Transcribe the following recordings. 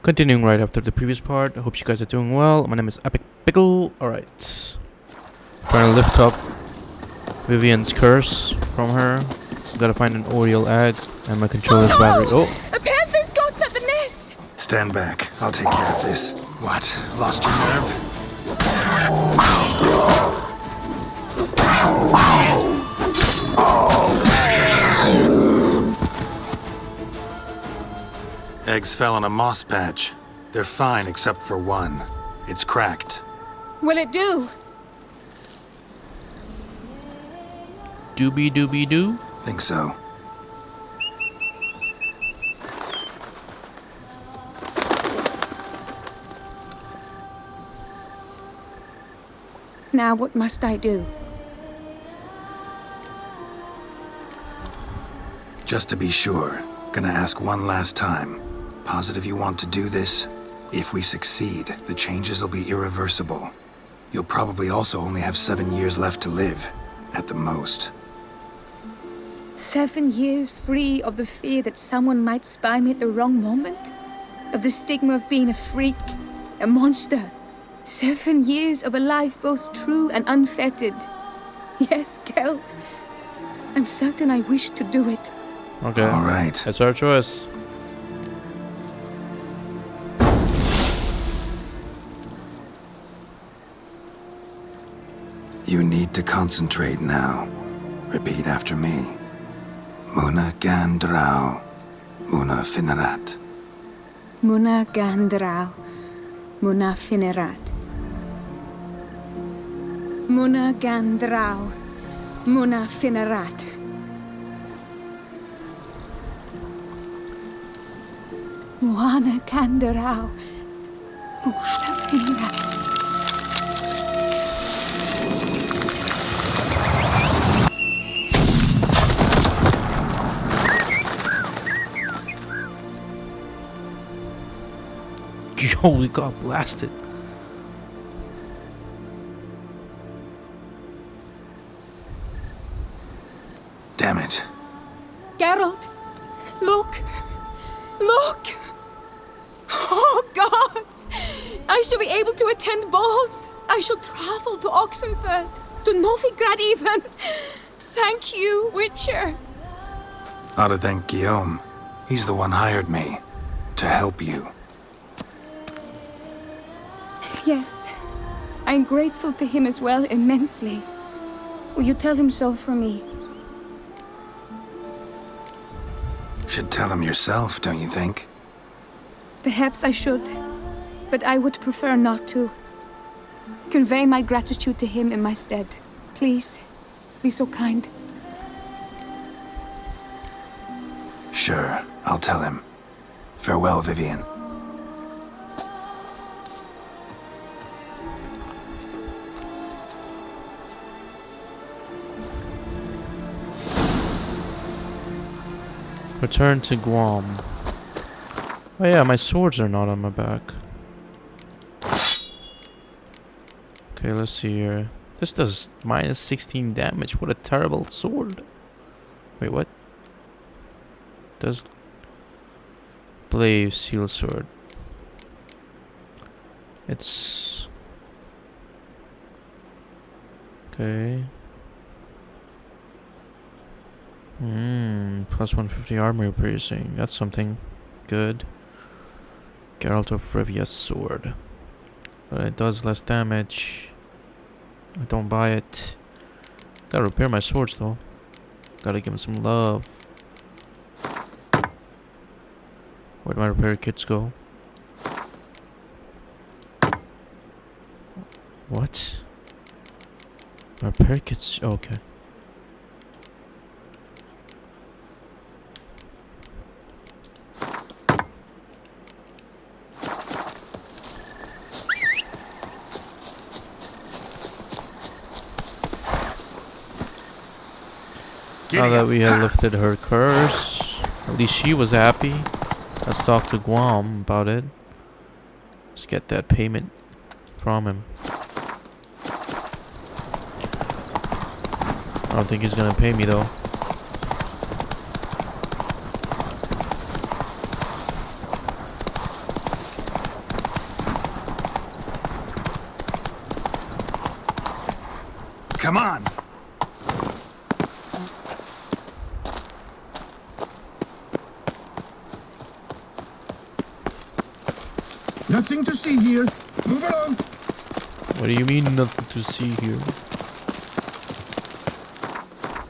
Continuing right after the previous part. I hope you guys are doing well. My name is Epic Pickle. Alright. Trying to lift up Vivian's curse from her. Gotta find an Oreo egg and my controller's battery. Oh! A panther's got at the nest! Stand back. I'll take care of this. What? Lost your nerve? Eggs fell on a moss patch. They're fine except for one. It's cracked. Will it do? Doobie doobie doo? Think so. Now what must I do? Just to be sure, gonna ask one last time. Positive you want to do this? If we succeed, the changes will be irreversible. You'll probably also only have 7 years left to live, at the most. 7 years free of the fear that someone might spy me at the wrong moment? Of the stigma of being a freak, a monster? 7 years of a life both true and unfettered. Yes, Kelt. I'm certain I wish to do it. Okay. Alright. That's our choice. You need to concentrate now. Repeat after me. Muna Gandrau. Muna Finerat. Muna Gandrau. Muna Finerat. Muna Gandrau. Muna Finerat. Muana Gandrau. Muana Finerat. Yo, we got blasted. Damn it. Geralt, look! Look! Oh, gods! I shall be able to attend balls. I shall travel to Oxenford, to Novigrad even. Thank you, Witcher. Ought to thank Guillaume. He's the one hired me. To help you. Yes, I'm grateful to him as well, immensely. Will you tell him so for me? Should tell him yourself, don't you think? Perhaps I should, but I would prefer not to. Convey my gratitude to him in my stead. Please, be so kind. Sure, I'll tell him. Farewell, Vivian. Return to Guam. Oh yeah, my swords are not on my back. Okay, let's see here. This does minus 16 damage. What a terrible sword. Wait, what? Does Blade Seal Sword. It's okay. Plus 150 armor piercing. That's something good. Geralt of Rivia's sword. But it does less damage. I don't buy it. Gotta repair my swords though. Gotta give him some love. Where'd my repair kits go? What? My repair kits. Okay. Now that we had lifted her curse, at least she was happy. Let's talk to Guam about it. Let's get that payment from him. I don't think he's gonna pay me though. Come on! Nothing to see here. Move along. What do you mean nothing to see here?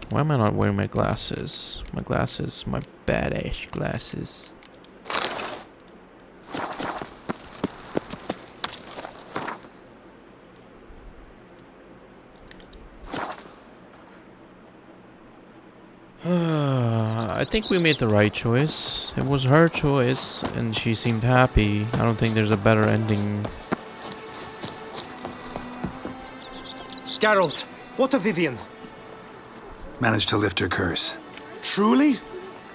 Why am I not wearing my glasses? My glasses, my badass glasses. I think we made the right choice. It was her choice, and she seemed happy. I don't think there's a better ending. Geralt, what of Vivian? Managed to lift her curse. Truly?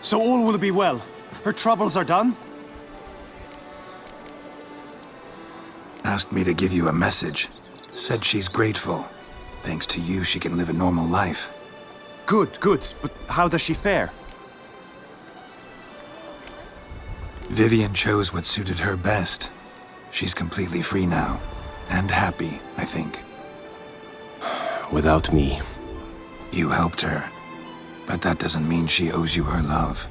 So all will be well. Her troubles are done? Asked me to give you a message. Said she's grateful. Thanks to you, she can live a normal life. Good, good. But how does she fare? Vivian chose what suited her best. She's completely free now. And happy, I think. Without me. You helped her. But that doesn't mean she owes you her love.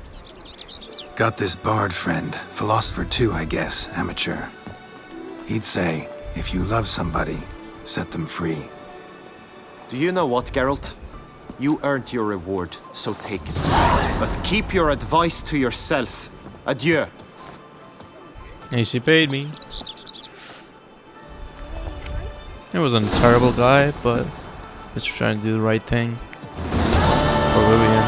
Got this bard friend, philosopher too, I guess, amateur. He'd say, if you love somebody, set them free. Do you know what, Geralt? You earned your reward, so take it. But keep your advice to yourself. Adieu. Hey, she paid me. He wasn't a terrible guy, but just trying to do the right thing. For Vivian.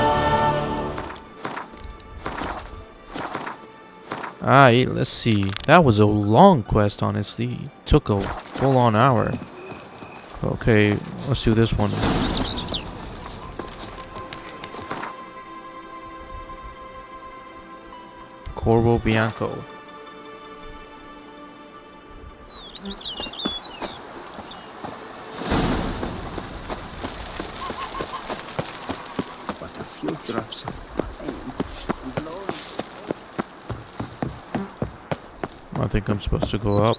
Alright, let's see. That was a long quest, honestly. It took a full-on hour. Okay, let's do this one. Corvo Bianco. But a few drops of I think I'm supposed to go up.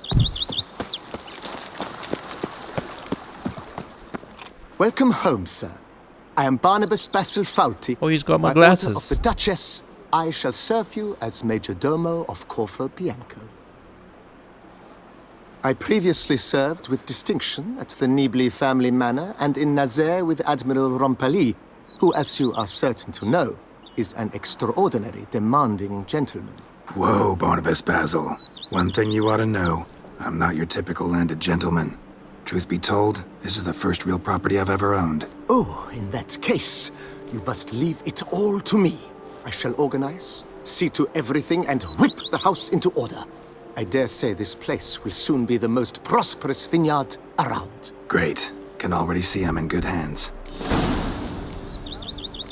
Welcome home, sir. I am Barnabas Basil Fawlty. Oh, he's got my By order glasses. of the Duchess, I shall serve you as Major Domo of Corvo Bianco. I previously served with distinction at the Nibley family manor and in Nazaire with Admiral Rompali, who, as you are certain to know, is an extraordinary, demanding gentleman. Whoa, Barnabas Basil. One thing you ought to know. I'm not your typical landed gentleman. Truth be told, this is the first real property I've ever owned. Oh, in that case, you must leave it all to me. I shall organize, see to everything, and whip the house into order. I dare say this place will soon be the most prosperous vineyard around. Great. Can already see I'm in good hands.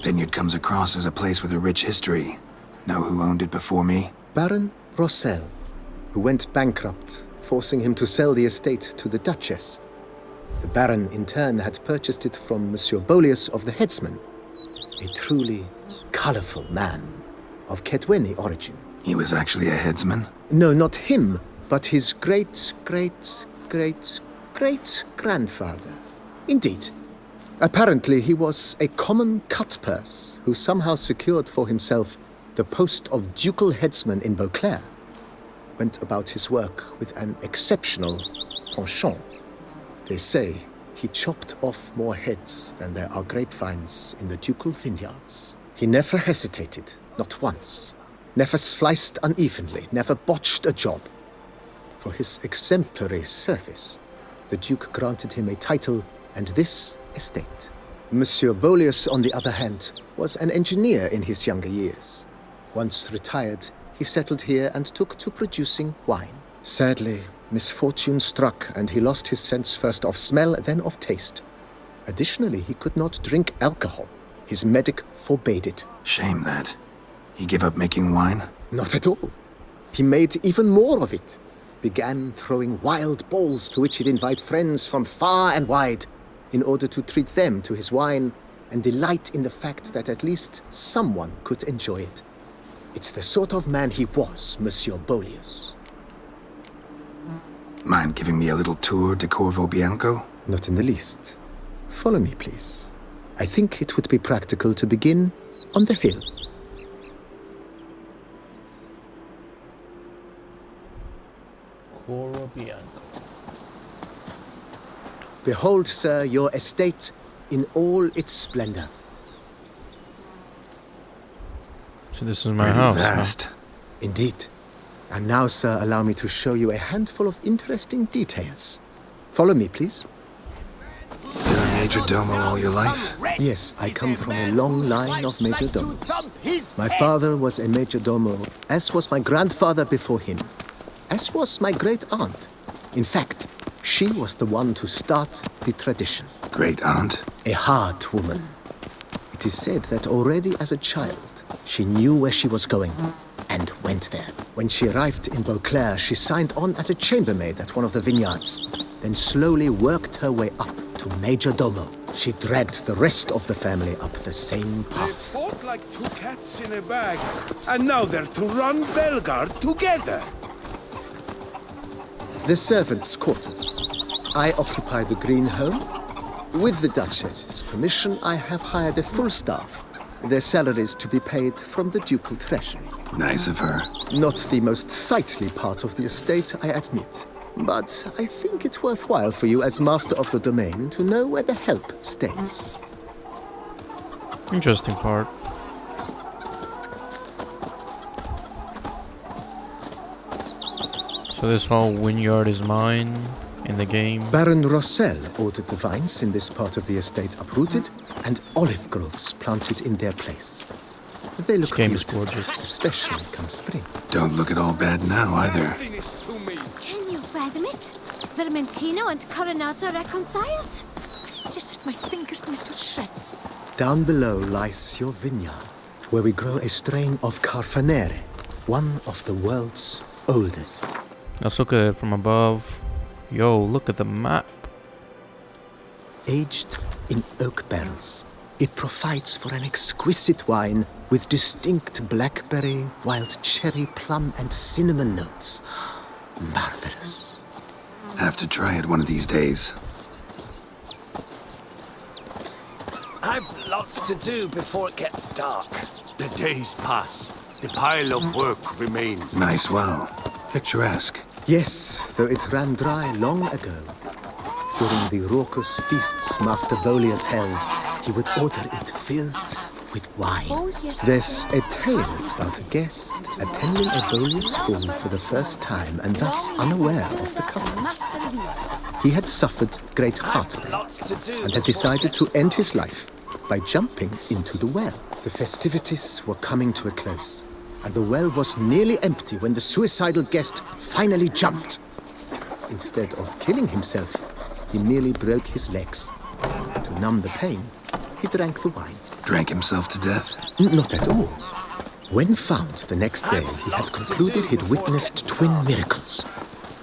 Vineyard comes across as a place with a rich history. Know who owned it before me? Baron Rossel, who went bankrupt, forcing him to sell the estate to the Duchess. The Baron, in turn, had purchased it from Monsieur Bolius of the Headsman, a truly colorful man of Kedweni origin. He was actually a headsman? No, not him, but his great-great-great-great-grandfather. Indeed. Apparently, he was a common cutpurse who somehow secured for himself the post of ducal headsman in Beauclair. Went about his work with an exceptional penchant. They say he chopped off more heads than there are grapevines in the ducal vineyards. He never hesitated, not once. Never sliced unevenly, never botched a job. For his exemplary service, the Duke granted him a title and this estate. Monsieur Bolius, on the other hand, was an engineer in his younger years. Once retired, he settled here and took to producing wine. Sadly, misfortune struck and he lost his sense first of smell, then of taste. Additionally, he could not drink alcohol. His medic forbade it. Shame that. He gave up making wine? Not at all. He made even more of it. Began throwing wild balls to which he'd invite friends from far and wide in order to treat them to his wine and delight in the fact that at least someone could enjoy it. It's the sort of man he was, Monsieur Bolius. Mind giving me a little tour de Corvo Bianco? Not in the least. Follow me, please. I think it would be practical to begin on the hill. Coro Bianco. Behold, sir, your estate in all its splendor. So this is my Pretty house. vast. Indeed. And now, sir, allow me to show you a handful of interesting details. Follow me, please. You're a major domo all your life? Yes, I come from a long line of major domos. My father was a major domo, as was my grandfather before him, as was my great aunt. In fact, she was the one to start the tradition. Great aunt? A hard woman. It is said that already as a child, she knew where she was going and went there. When she arrived in Beauclair, she signed on as a chambermaid at one of the vineyards, then slowly worked her way up to major domo. She dragged the rest of the family up the same They path. fought like two cats in a bag, and now they're to run Belgard together. The servants' quarters. I occupy the green home. With the Duchess's permission, I have hired a full staff. Their salaries to be paid from the ducal treasury. Nice of her. Not the most sightly part of the estate, I admit. But I think it's worthwhile for you as master of the domain to know where the help stays. Interesting part. So this whole vineyard is mine in the game. Baron Rossel ordered the vines in this part of the estate uprooted and olive groves planted in their place. They look This game is beautiful, gorgeous. especially come spring. Don't look at all bad now either. Destiness to me. Can you fathom it? Vermentino and Coronata reconciled? I've scissored my fingers into shreds. Down below lies your vineyard, where we grow a strain of Carfanere, one of the world's oldest. Let's look at it from above. Yo, look at the map. Aged in oak barrels, it provides for an exquisite wine with distinct blackberry, wild cherry, plum, and cinnamon notes. Marvelous. Have to try it one of these days. I've lots to do before it gets dark. The days pass. The pile of work remains. Nice well. Picturesque. Yes, though it ran dry long ago. During the raucous feasts Master Bolius held, he would order it filled with wine. There's a tale about a guest attending a Bolius ball for the first time and thus unaware of the custom. He had suffered great heartbreak Lots to do. and had decided to end his life by jumping into the well. The festivities were coming to a close, and the well was nearly empty when the suicidal guest finally jumped. Instead of killing himself, he merely broke his legs. To numb the pain, he drank the wine. Drank himself to death? Not at all. When found the next day, he had concluded he'd witnessed twin miracles.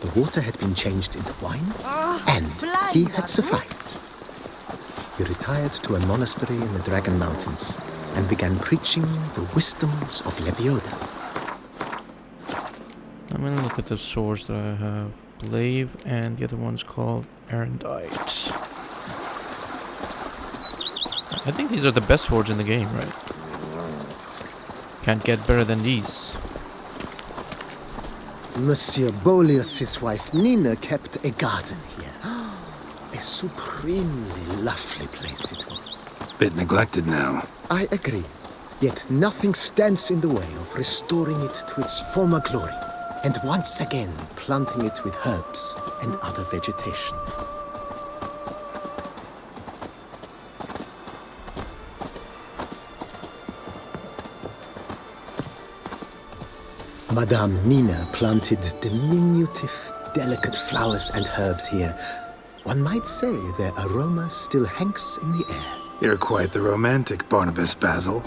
The water had been changed into wine, and he had survived. He retired to a monastery in the Dragon Mountains and began preaching the wisdoms of Lebioda. I'm gonna look at the swords that I have. Blaive and the other one's called Erendite. I think these are the best swords in the game, right? Can't get better than these. Monsieur Bolius' wife Nina kept a garden here. A supremely lovely place it was. Bit neglected now. I agree. Yet nothing stands in the way of restoring it to its former glory, and once again planting it with herbs and other vegetation. Madame Nina planted diminutive, delicate flowers and herbs here. One might say their aroma still hangs in the air. You're quite the romantic, Barnabas Basil.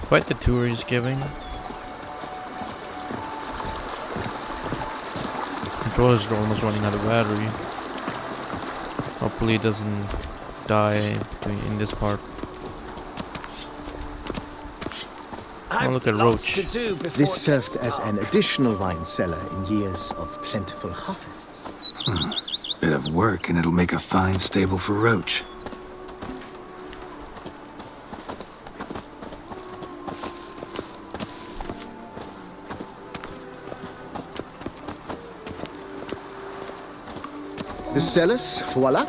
Quite the tour he's giving. controllers are almost running out of battery. Hopefully it doesn't die in this part. Oh, look at Roach. This served as an additional wine cellar in years of plentiful harvests. Bit of work, and it'll make a fine stable for Roach. The cellars, voila.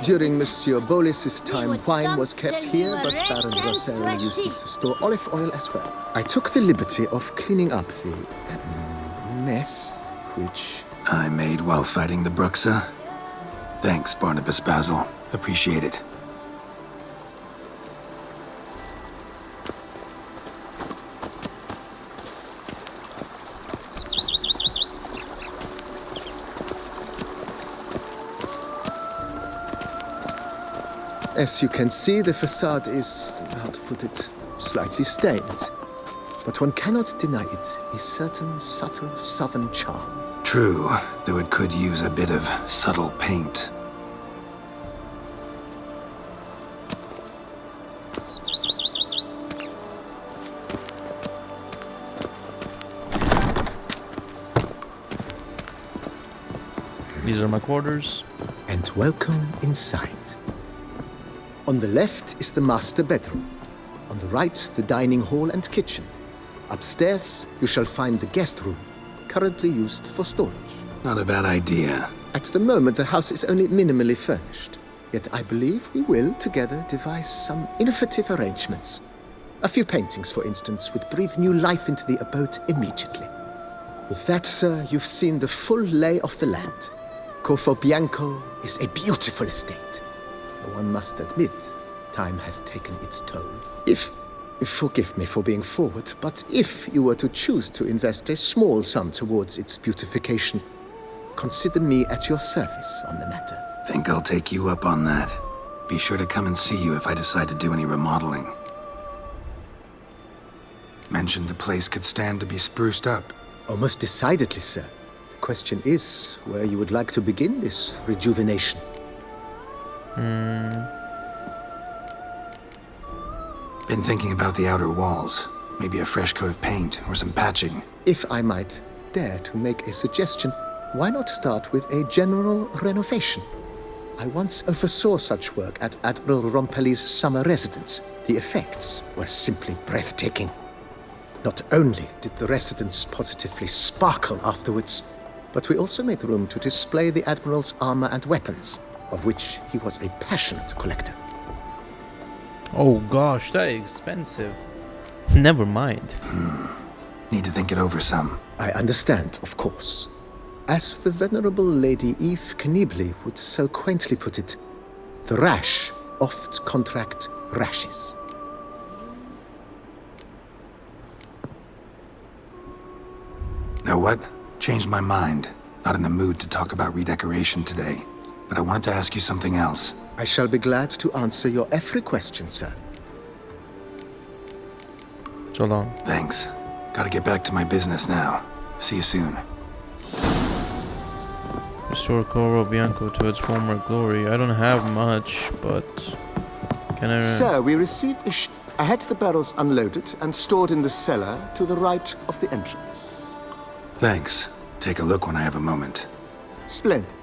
During Monsieur Bolis's time, wine was kept here, but Baron Rossel used it to store olive oil as well. I took the liberty of cleaning up the mess, which I made while fighting the Bruxa. Thanks, Barnabas Basil. Appreciate it. As you can see, the facade is, how to put it, slightly stained. But one cannot deny it a certain subtle southern charm. True, though it could use a bit of subtle paint. These are my quarters. And welcome inside. On the left is the master bedroom. On the right, the dining hall and kitchen. Upstairs, you shall find the guest room, currently used for storage. Not a bad idea. At the moment, the house is only minimally furnished. Yet I believe we will, together, devise some innovative arrangements. A few paintings, for instance, would breathe new life into the abode immediately. With that, sir, you've seen the full lay of the land. Corfo Bianco is a beautiful estate. One must admit, time has taken its toll. Forgive me for being forward, but if you were to choose to invest a small sum towards its beautification, consider me at your service on the matter. Think I'll take you up on that. Be sure to come and see you if I decide to do any remodeling. Mentioned the place could stand to be spruced up. Oh, most decidedly, sir. The question is where you would like to begin this rejuvenation. Been thinking about the outer walls. Maybe a fresh coat of paint or some patching. If I might dare to make a suggestion, why not start with a general renovation? I once oversaw such work at Admiral Rompelli's summer residence. The effects were simply breathtaking. Not only did the residence positively sparkle afterwards, but we also made room to display the Admiral's armor and weapons, of which he was a passionate collector. Oh gosh, that is expensive. Never mind. Need to think it over some. I understand, of course. As the venerable Lady Eve Knibley would so quaintly put it, the rash oft contract rashes. Know what? Changed my mind. Not in the mood to talk about redecoration today. But I wanted to ask you something else. I shall be glad to answer your every question, sir. So long. Thanks. Gotta get back to my business now. See you soon. Restore Corvo Bianco to its former glory. I don't have much, but can I... Sir, we received I had the barrels unloaded and stored in the cellar to the right of the entrance. Thanks. Take a look when I have a moment. Splendid.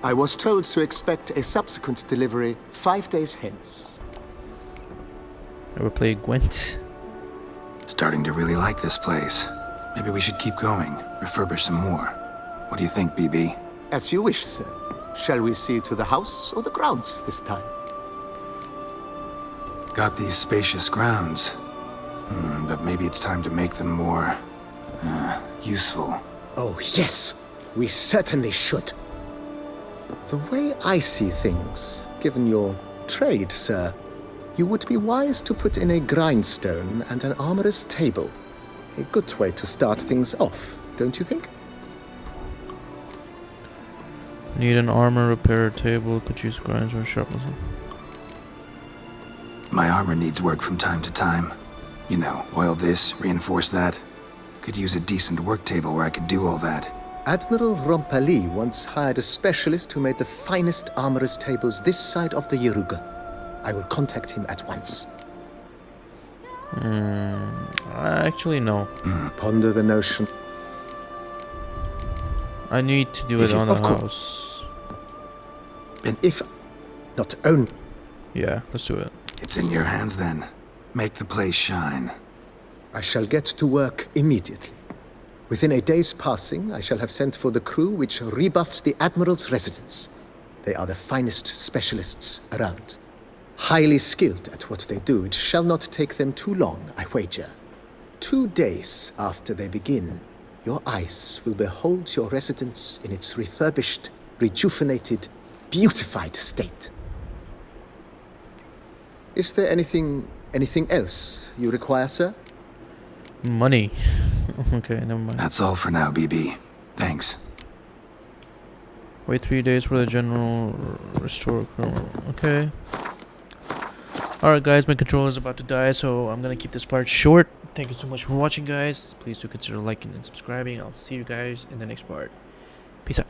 I was told to expect a subsequent delivery 5 days hence. Ever play Gwent? Starting to really like this place. Maybe we should keep going, refurbish some more. What do you think, BB? As you wish, sir. Shall we see to the house or the grounds this time? Got these spacious grounds. But maybe it's time to make them more... useful. Oh, yes. We certainly should. The way I see things, given your trade, sir, you would be wise to put in a grindstone and an armorer's table. A good way to start things off, don't you think? Need an armor repair table. Could use grinds or sharpness. My armor needs work from time to time. You know, oil this, reinforce that. Could use a decent work table where I could do all that. Admiral Rompali once hired a specialist who made the finest armorer's tables this side of the Yaruga. I will contact him at once. Actually, no. Ponder the notion. I need to do it on the house. And if not only... Yeah, let's do it. It's in your hands then. Make the place shine. I shall get to work immediately. Within a day's passing, I shall have sent for the crew which rebuffed the Admiral's residence. They are the finest specialists around. Highly skilled at what they do, it shall not take them too long, I wager. 2 days after they begin, your eyes will behold your residence in its refurbished, rejuvenated, beautified state. Is there anything else you require, sir? Money. Okay, never mind. That's all for now, BB. Thanks. Wait 3 days for the general restore. Okay. Alright guys, my controller is about to die, so I'm gonna keep this part short. Thank you so much for watching, guys. Please do consider liking and subscribing. I'll see you guys in the next part. Peace out.